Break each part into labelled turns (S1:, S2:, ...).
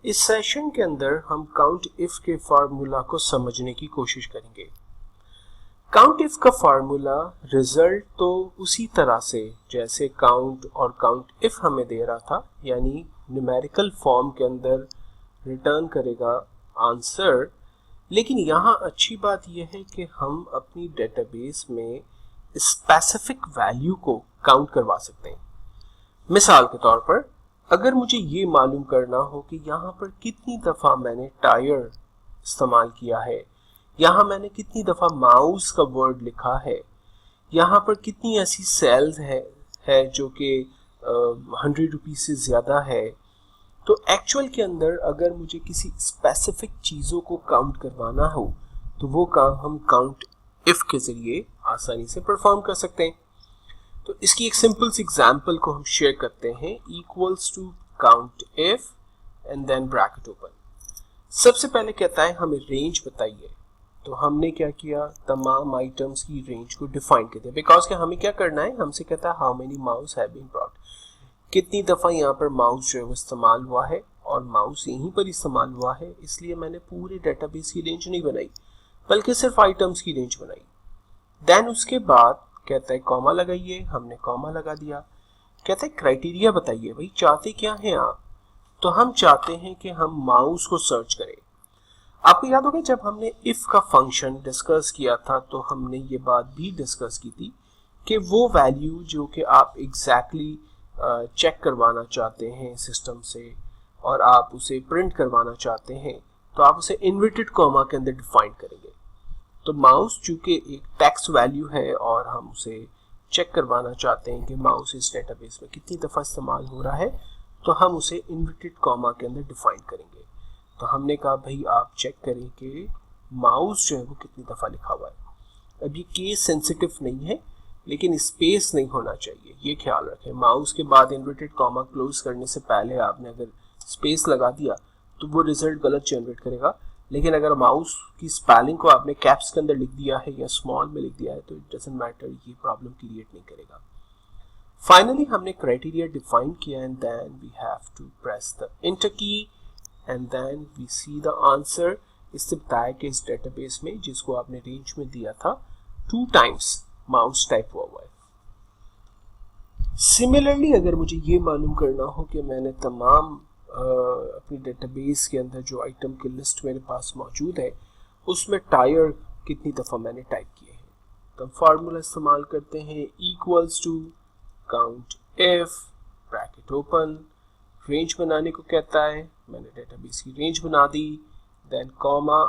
S1: इस सेशन के अंदर हम काउंट इफ के फार्मूला को समझने की कोशिश करेंगे। काउंट इफ का फार्मूला रिजल्ट तो उसी तरह से जैसे काउंट और काउंट इफ हमें दे रहा था, यानी न्यूमेरिकल फॉर्म के अंदर रिटर्न करेगा आंसर। लेकिन यहाँ अच्छी बात यह है कि हम अपनी डेटाबेस में स्पेसिफिक वैल्यू को काउंट करवा सकते हैं। मिसाल के तौर पर अगर मुझे ये मालूम करना हो कि यहाँ पर कितनी दफ़ा मैंने टायर इस्तेमाल किया है, यहाँ मैंने कितनी दफ़ा माउस का वर्ड लिखा है, यहाँ पर कितनी ऐसी सेल्स है जो कि 100 रुपीज़ से ज़्यादा है, तो एक्चुअल के अंदर अगर मुझे किसी स्पेसिफिक चीज़ों को काउंट करवाना हो तो वो काम हम काउंट इफ के ज़रिए आसानी से परफॉर्म कर सकते हैं। तो इसकी एक सिंपल सी एग्जांपल को हम शेयर करते हैं। Equals to count if and then bracket open. सबसे पहले कहता है हमें रेंज बताइए, तो हमने क्या किया, तमाम आइटम्स की रेंज को डिफाइन कर दिया। बिकॉज कि हमें क्या करना है, हमसे कहता है how many mouse have been brought, कितनी दफ़ा यहाँ पर माउस जो है वो इस्तेमाल हुआ है, और माउस यहीं पर इस्तेमाल हुआ है, इसलिए मैंने पूरे डेटाबेस की रेंज नहीं बनाई बल्कि सिर्फ आइटम्स की रेंज बनाई। देन उसके बाद कहता है कॉमा लगाइए, हमने कॉमा लगा दिया। कहता है क्राइटेरिया बताइए, भाई चाहते क्या हैं आप, तो हम चाहते हैं कि हम माउस को सर्च करें। आपको याद होगा जब हमने इफ का फंक्शन डिस्कस किया था तो हमने ये बात भी डिस्कस की थी कि वो वैल्यू जो कि आप एग्जैक्टली चेक करवाना चाहते हैं सिस्टम से और आप उसे प्रिंट करवाना चाहते हैं, तो आप उसे इन्वर्टेड कॉमा के अंदर डिफाइन करेंगे। तो माउस चूंकि एक टेक्स्ट वैल्यू है और हम उसे चेक करवाना चाहते हैं कि माउस इस डेटाबेस में कितनी दफ़ा इस्तेमाल हो रहा है, तो हम उसे इन्वर्टेड कॉमा के अंदर डिफाइन करेंगे। तो हमने कहा भाई आप चेक करें कि माउस जो है वो कितनी दफ़ा लिखा हुआ है। अब ये केस सेंसिटिव नहीं है, लेकिन स्पेस नहीं होना चाहिए, ये ख्याल रखें। माउस के बाद इन्वर्टेड कॉमा क्लोज करने से पहले आपने अगर स्पेस लगा दिया तो वो रिजल्ट गलत जनरेट करेगा। लेकिन अगर माउस की स्पेलिंग को आपने कैप्स के अंदर लिख दिया है या स्मॉल में लिख दिया है तो इट डजंट मैटर, ये प्रॉब्लम क्रिएट नहीं करेगा। फाइनली हमने क्राइटेरिया डिफाइन किया and then we have to press the enter key and then we see the answer. इससे बताया कि इस डेटाबेस में जिसको आपने रेंज में दिया था 2 टाइम्स माउस टाइप हुआ है। सिमिलरली अगर मुझे ये मालूम करना हो कि मैंने तमाम अपनी डेटाबेस के अंदर जो आइटम की लिस्ट मेरे पास मौजूद है उसमें टायर कितनी दफ़ा मैंने टाइप किए हैं, तो हम फार्मूला इस्तेमाल करते हैं equals to count if bracket open. Range बनाने को कहता है, मैंने डेटाबेस की रेंज बना दी, देन कॉमा,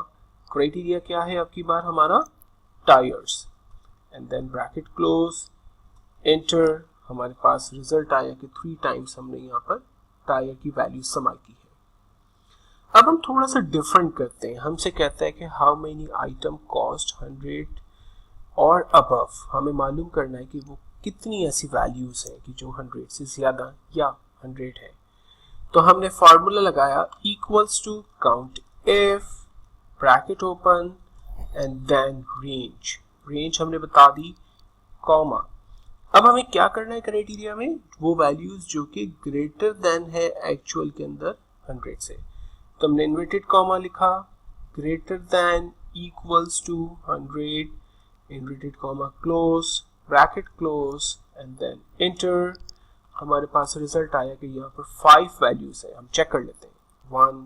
S1: क्राइटेरिया क्या है आपकी बार हमारा tyres, and then bracket close, enter. हमारे पास रिजल्ट आया कि 3 टाइम्स हमने यहाँ पर टायर की वैल्यू इस्तेमाल की है। अब हम थोड़ा सा डिफरेंट करते हैं। हमसे कहता है कि हाउ मेनी आइटम कॉस्ट 100 और अबव। हमें मालूम करना है कि वो कितनी ऐसी वैल्यूज हैं कि जो 100 से ज़्यादा या 100 है। तो हमने फार्मूला लगाया equals to count if bracket open and then range. Range हमने बता दी, कॉमा। अब हमें क्या करना है क्राइटेरिया में, वो वैल्यूज जो कि ग्रेटर देन है एक्चुअल के अंदर 100 से। तो हमने इन्वर्टेड कॉमा लिखा, greater than equals to 100, inverted comma close, bracket close and then enter. हमारे पास रिजल्ट आया कि यहाँ पर 5 वैल्यूज है। हम चेक कर लेते हैं 1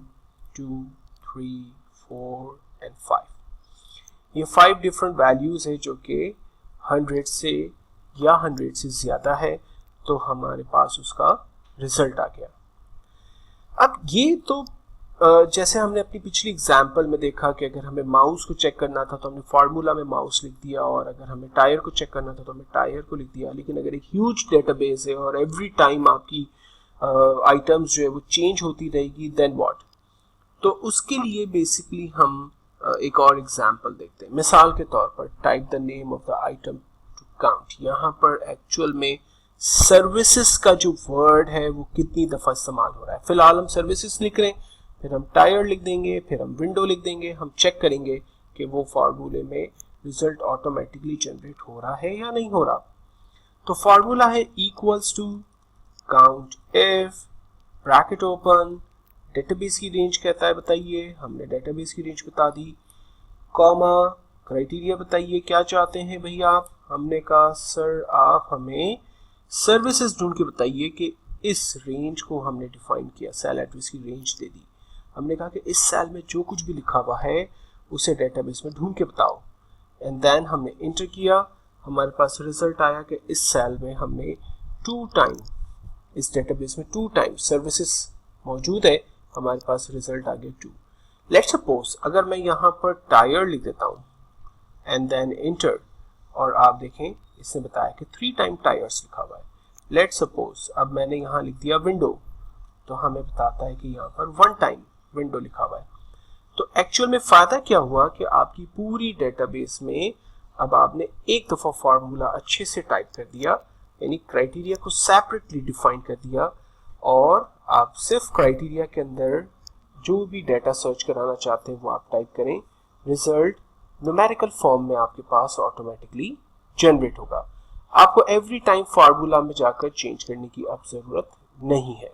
S1: 2 3 4 एंड 5। ये 5 डिफरेंट वैल्यूज है जो कि 100 से या 100 से ज़्यादा है, तो हमारे पास उसका रिजल्ट आ गया। अब ये तो जैसे हमने अपनी पिछली एग्जांपल में देखा कि अगर हमें माउस को चेक करना था तो हमने फार्मूला में माउस लिख दिया, और अगर हमें टायर को चेक करना था तो हमने टायर को लिख दिया। लेकिन अगर एक ह्यूज डेटाबेस है और एवरी टाइम आपकी आइटम्स जो है वो चेंज होती रहेगी, देन व्हाट। तो उसके लिए बेसिकली हम एक और एग्जांपल देखते हैं। मिसाल के तौर पर type the name of the item to count. यहाँ पर एक्चुअल में सर्विसेज का जो वर्ड है वो कितनी दफ़ा इस्तेमाल हो रहा है। फिलहाल हम सर्विसेज लिख रहे हैं, फिर हम टायर लिख देंगे, फिर हम विंडो लिख देंगे। हम चेक करेंगे कि वो फार्मूले में रिजल्ट ऑटोमेटिकली जनरेट हो रहा है या नहीं हो रहा। तो फार्मूला है equals to count if bracket open database की रेंज कहता है बताइए, हमने डेटाबेस की रेंज बता दी, कॉमा क्राइटेरिया बताइए क्या चाहते हैं भैया आप, हमने कहा सर आप हमें सर्विसेज ढूंढ के बताइए कि इस रेंज को हमने डिफाइन किया, सेल एड्रेस की रेंज दे दी, हमने कहा कि इस सेल में जो कुछ भी लिखा हुआ है उसे डेटाबेस में ढूंढ के बताओ, एंड देन हमने इंटर किया, हमारे पास रिजल्ट आया कि इस सेल में हमने 2 टाइम, इस डेटाबेस में 2 टाइम सर्विसेज मौजूद है, हमारे पास रिजल्ट आ गया 2। लेट्स सपोज अगर मैं यहाँ पर टायर लिख देता हूँ एंड देन इंटर, और आप देखें इसने बताया कि 3 टाइम टायर्स लिखा हुआ है। लेट्स सपोज अब मैंने यहाँ लिख दिया विंडो, तो हमें बताता है कि यहाँ पर 1 टाइम विंडो लिखा हुआ है। तो एक्चुअल में फायदा क्या हुआ कि आपकी पूरी डेटाबेस में अब आपने एक दफा फार्मूला अच्छे से टाइप कर दिया, यानी क्राइटेरिया को सेपरेटली डिफाइन कर दिया, और आप सिर्फ क्राइटेरिया के अंदर जो भी डाटा सर्च कराना चाहते हैं वो आप टाइप करें, रिजल्ट न्यूमेरिकल फॉर्म में आपके पास ऑटोमेटिकली जनरेट होगा। आपको एवरी टाइम फार्मूला में जाकर चेंज करने की अब जरूरत नहीं है।